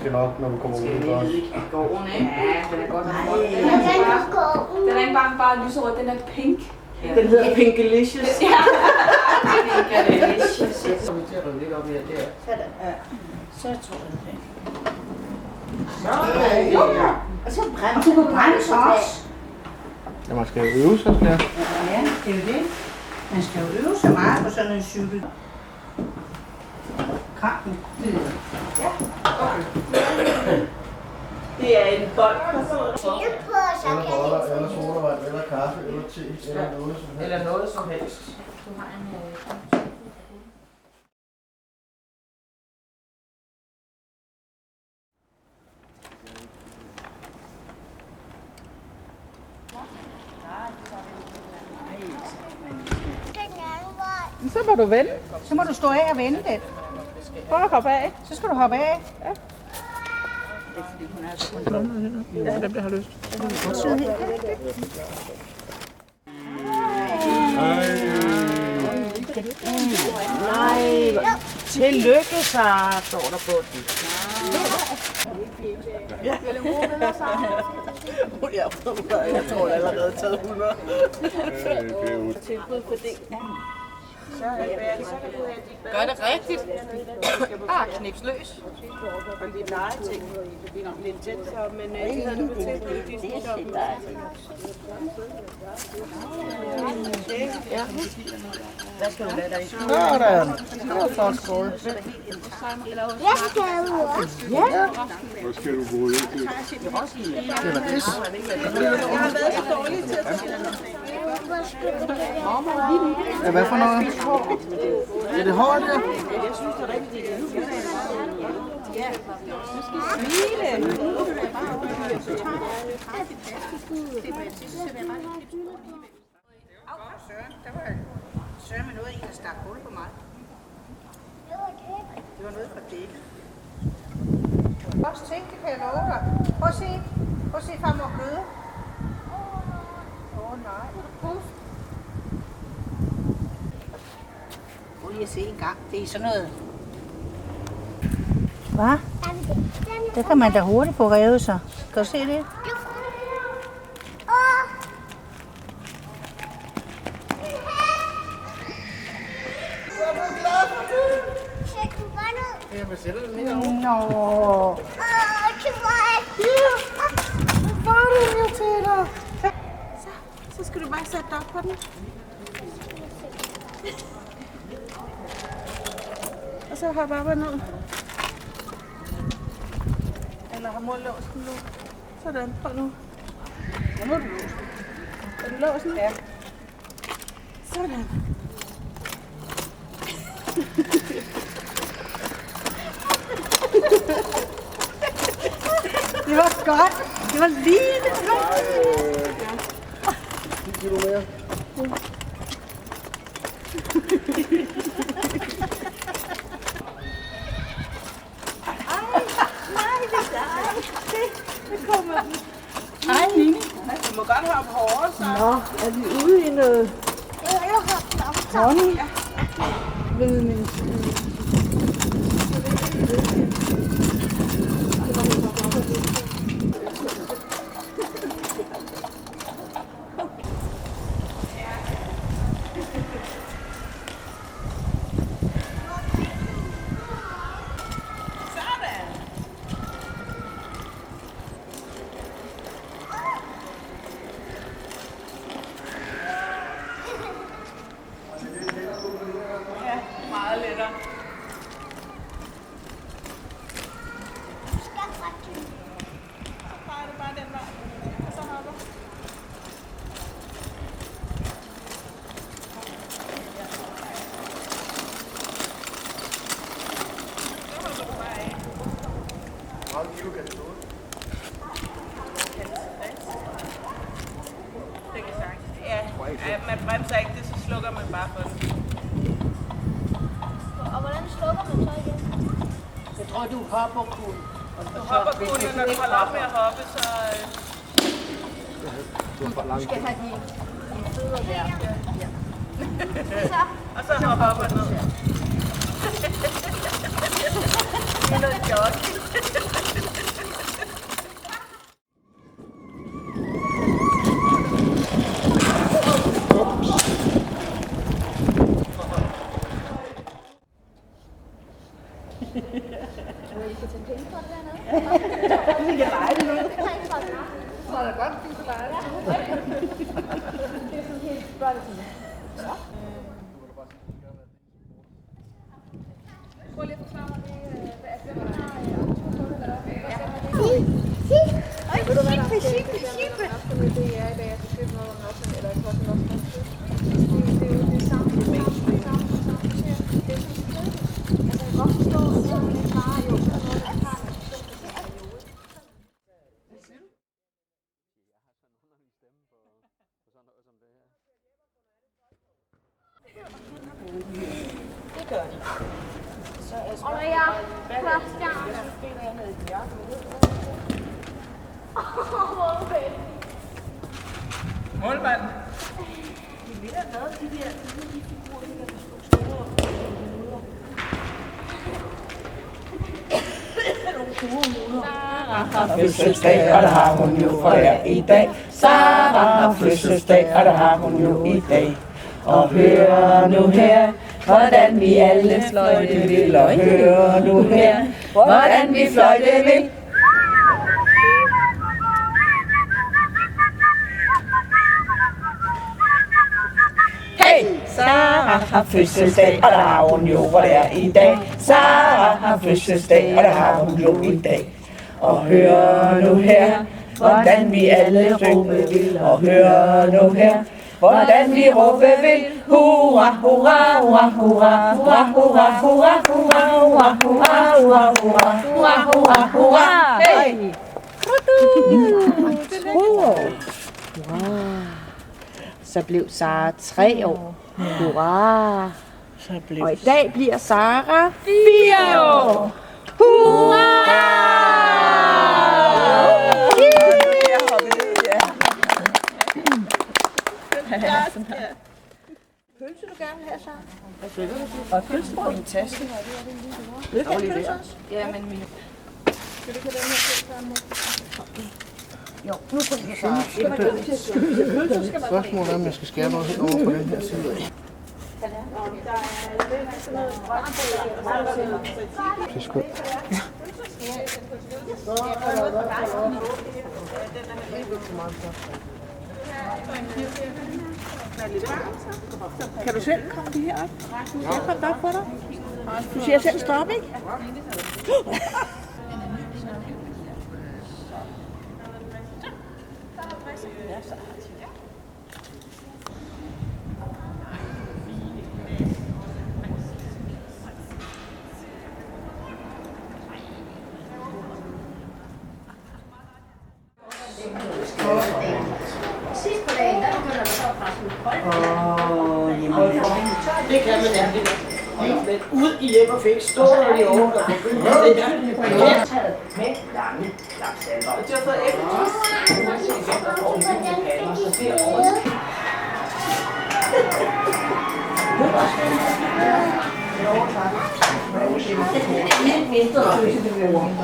måske nok, når du kommer ud Skal vi også. i gården, ikke? Ja, den er godt nok. Den er ikke bare lyserød, den er pink. Den hedder Pinkalicious. Ja. Pinkalicious. Så vi til at rydde lidt op her der. Sådan. Ja. Så tror jeg det. Så Og så bremser du bremser også. Ja, man skal jo øve sig sådan her. Ja, det er jo det. Man skal jo øve sig meget på sådan en cykel. Krampen. Ja. det er en bold. Eller boller, eller sodavand, eller kaffe, eller te, eller noget som helst. Eller noget som helst. Du har en... Så må du vende. Så må du stå af og vende det. Prøv at hoppe af. Så skal du hoppe af. Ja, dem der har lyst. Nej, tillykke, Sara, står der på den. Jeg tror, jeg allerede taget 100. Tilbud for det. Gør det rigtigt. Knips løs. Og lidt legeting. Lidt tæt, så, men de havde det på tilbud. Hvad skal du lade dig i? Sådan. Det var flot skål. Jeg skal ud. Hvor skal du gå ud til? Eller is. Jeg har været så dårlig til at Ja, hvad for noget? Er det hårdt, ja? Søren med noget, en der stak hul på mig. Det var noget fra det. Også tænk, det kan jeg love dig. Prøv at se. Prøv at se, far må bløde. Nej. Prøv lige at se en gang. Det er sådan noget. Hvad? Det kan man da hurtigt få revet sig. Kan du se det? Jeg besætter den her. Nå. Så skal du bare sætte dig op på den. Og så hoppe op og ned. Eller har mor låst den nu? Sådan, prøv nu. Nu må du låse. Er du låst den? Ja. Sådan. Det var godt. Det var lige det rigtige. 10 kilo mere. Ej, Nini. Du må godt hoppe hårdere, så. Nå, er vi ude i noget håndridning? Meget lettere. Så drejer du bare den vej, og så hopper. Meget kilo kan det stå. Det kan sagtens. Ja, man bremser ikke det, så slukker man bare for den. Og hvordan slukker man så igen? Jeg tror, du hopper kun. Du hopper kun, og når du holder op med at hoppe, så... Du har for langt. Skal have de fødder der. Ja. Og så hopper op og ned. Det er noget jogging. kan tage penge for det dernede. Vi kan lege det nu. Det kan ikke godt nok. Så er det godt, du kan lege det. Det er sådan helt børnetid. Prøv lige at forklare mig det, hvem der har Ved du hvad, der er sket? absolut det, jeg er i dag. Jeg skal købe noget om også, eller jeg tror, det også det er jo det samme. Det er sådan kedeligt. Altså, jeg kan godt forstå, at det er bare jo sådan noget, der har en periode. Det gør de. Og når jeg første gang... Målmand. Fødselsdag, og der har hun jo for jer i dag. Sara har fødselsdag, og der har hun jo i dag. Og hør nu her, hvordan vi alle fløjte vil. Og hør nu her, hvordan vi fløjte vil. Hey! Sara har fødselsdag, og der har hun jo for jer i dag. Sara har fødselsdag, og der har hun jo i dag. Og hør nu her, hvordan vi alle råbe vil. Og hør nu her, hvordan vi råbe vil. Hurra, hurra, hurra, hurra, hurra, hurra, hurra, hurra, hurra, hurra, hurra, hurra, hurra, hurra, hurra. Hey! Så blev Sara 3 år. Hurra! Og i dag bliver Sara 4 år. Hurra! Pølse, du gerne vil have, Sara? Og pølse på en taske. Vil du have pølse også? Ja, men min... Skal du ikke have den her pølse sammen? Jo, nu får vi Sara. Spørgsmålet er, om jeg skal skære noget helt over på den her side af. Det er sgu. Kan du selv komme det her op? Jeg kommer op for dig. Du siger selv stop, ikke? Sidst på dagen, der begynder vi så at presse ud. Det kan man nemlig. Men ud i hjem og fik store i år, der begyndte det der. Med lange laksander. Og til at få æbletus.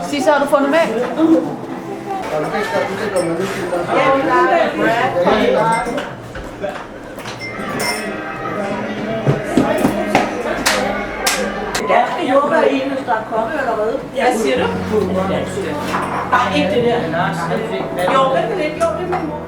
Sisse, har du fundet med? Ja, jeg håber, at en, hvis der er kommet eller hvad. Hvad siger du? Nej, ikke det der. Jo, vent lidt. Jo, det er min mor.